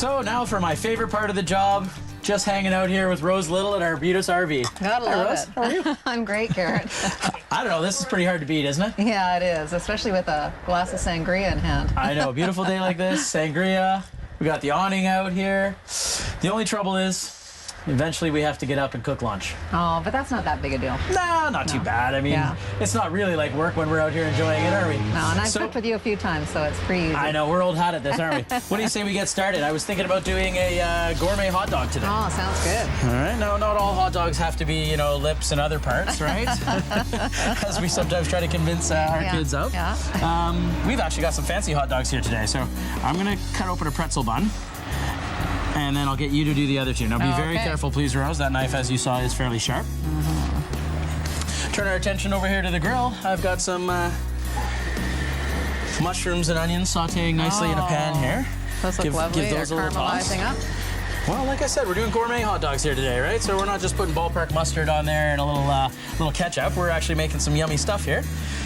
So now for my favorite part of the job, just hanging out here with Rose Little at Arbutus RV. Gotta love Rose. it. How are you? I'm great, Garrett. I don't know, this is pretty hard to beat, isn't it? Yeah, it is, especially with a glass of sangria in hand. I know, beautiful day like this, sangria. We got the awning out here. The only trouble is, eventually we have to get up and cook lunch. Oh, but that's not that big a deal. Nah, not too bad. I mean, it's not really like work when we're out here enjoying it, are we? No, and I've cooked with you a few times, so it's pretty easy. I know, we're old hat at this, aren't we? What do you say we get started? I was thinking about doing a gourmet hot dog today. Oh, sounds good. All right, no, not all hot dogs have to be, you know, lips and other parts, right? As we sometimes try to convince our kids of. Yeah. We've actually got some fancy hot dogs here today, so I'm gonna cut open a pretzel bun. And then I'll get you to do the other two. Now be very careful, please, Rose. That knife, as you saw, is fairly sharp. Turn our attention over here to the grill. I've got some mushrooms and onions sauteing nicely in a pan here. Those look lovely. Give those They're a little toss. caramelizing up. Well, like I said, we're doing gourmet hot dogs here today, right? So we're not just putting ballpark mustard on there and a little ketchup. We're actually making some yummy stuff here.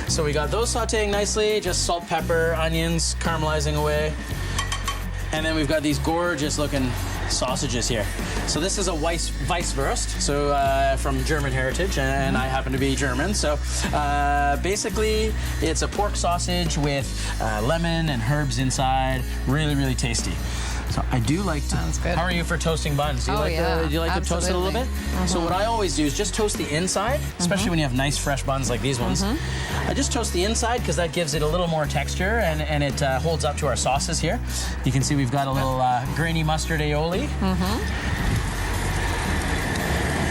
So we got those sauteing nicely, just salt, pepper, onions, caramelizing away. And then we've got these gorgeous looking sausages here. So this is a Weisswurst, so from German heritage, and I happen to be German. So basically, it's a pork sausage with lemon and herbs inside. Really, really tasty. So I do like to. Sounds good. How are you for toasting buns? Do you do you like to toast it a little bit? So what I always do is just toast the inside, especially when you have nice fresh buns like these ones. I just toast the inside because that gives it a little more texture and it holds up to our sauces here. You can see we've got a little grainy mustard aioli.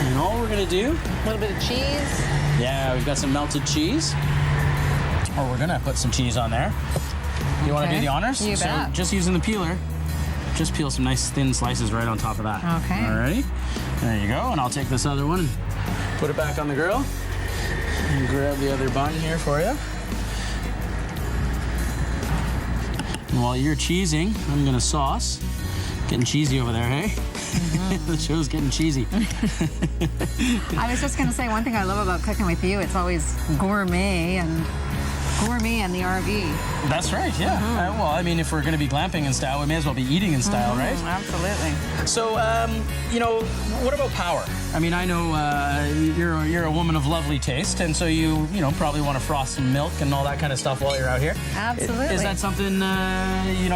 And all we're gonna do, A little bit of cheese. yeah, we've got some melted cheese. Or we're gonna put some cheese on there. You want to do the honors? You bet. So just using the peeler, just peel some nice thin slices right on top of that. Okay. Alrighty. There you go. And I'll take this other one and put it back on the grill. And grab the other bun here for you. And while you're cheesing, I'm gonna sauce. Getting cheesy over there, hey? The show's getting cheesy. I was just going to say, one thing I love about cooking with you, it's always gourmet and the RV. That's right, yeah. Well, I mean, if we're going to be glamping in style, we may as well be eating in style, right? Absolutely. So, you know, what about power? I mean, I know you're a woman of lovely taste, and so you probably want to frost some milk and all that kind of stuff while you're out here. Absolutely. Is that something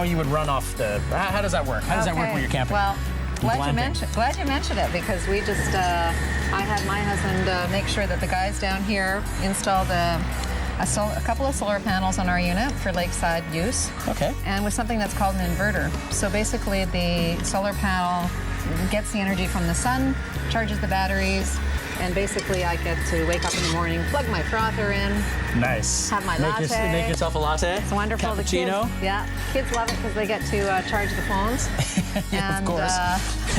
you would run off the? How does that work? How does that work when you're camping? Well, glad you mentioned it because we just I had my husband make sure that the guys down here installed a couple of solar panels on our unit for lakeside use. Okay. And with something that's called an inverter. So basically the solar panel gets the energy from the sun, charges the batteries, and basically I get to wake up in the morning, plug my frother in. Nice. Have my latte. Make yourself a latte. It's wonderful. Cappuccino. The kids love it because they get to charge the phones. Yeah, and, of course.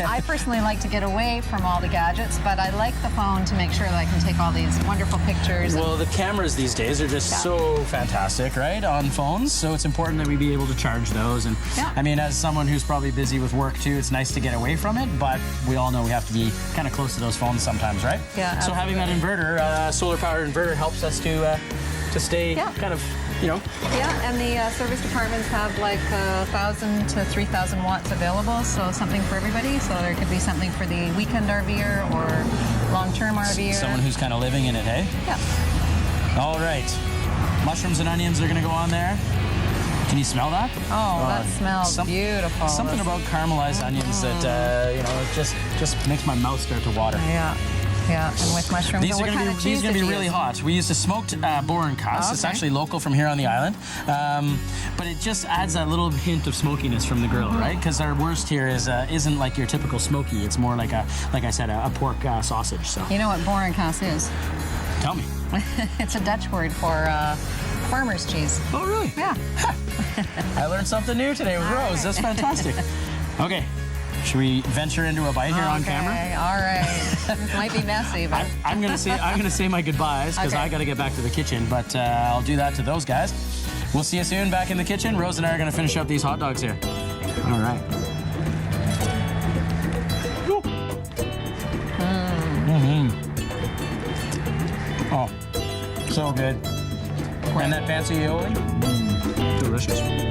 I personally like to get away from all the gadgets, but I like the phone to make sure that I can take all these wonderful pictures. Well, the cameras these days are just so fantastic, right, on phones. So it's important that we be able to charge those. And I mean, as someone who's probably busy with work too, it's nice to get away from it, but we all know we have to be kind of close to those phones sometimes, right? Yeah. So having that inverter, solar-powered inverter, helps us to stay kind of, Yeah, and the service departments have like 1,000 to 3,000 watts available, so something for everybody. So there could be something for the weekend RVer or long-term RVer. Someone who's kind of living in it, hey? Yeah. All right. Mushrooms and onions are going to go on there. Can you smell that? Oh, that smells beautiful. Something about caramelized onions that, it just makes my mouth start to water. Yeah, and with mushrooms. These are going to be really hot. We used a smoked boar and cuss. It's actually local from here on the island, but it just adds that little hint of smokiness from the grill, right? Because our wurst here isn't like your typical smoky. It's more like I said, a pork sausage. So you know what boar and cuss is? Tell me. It's a Dutch word for farmer's cheese. Oh, really? Yeah. I learned something new today with Rose. That's fantastic. Okay. Should we venture into a bite here on camera? All right. This might be messy, but I'm gonna say my goodbyes because I got to get back to the kitchen. But I'll do that to those guys. We'll see you soon back in the kitchen. Rose and I are gonna finish up these hot dogs here. All right. Oh, so good. And that fancy aioli, delicious.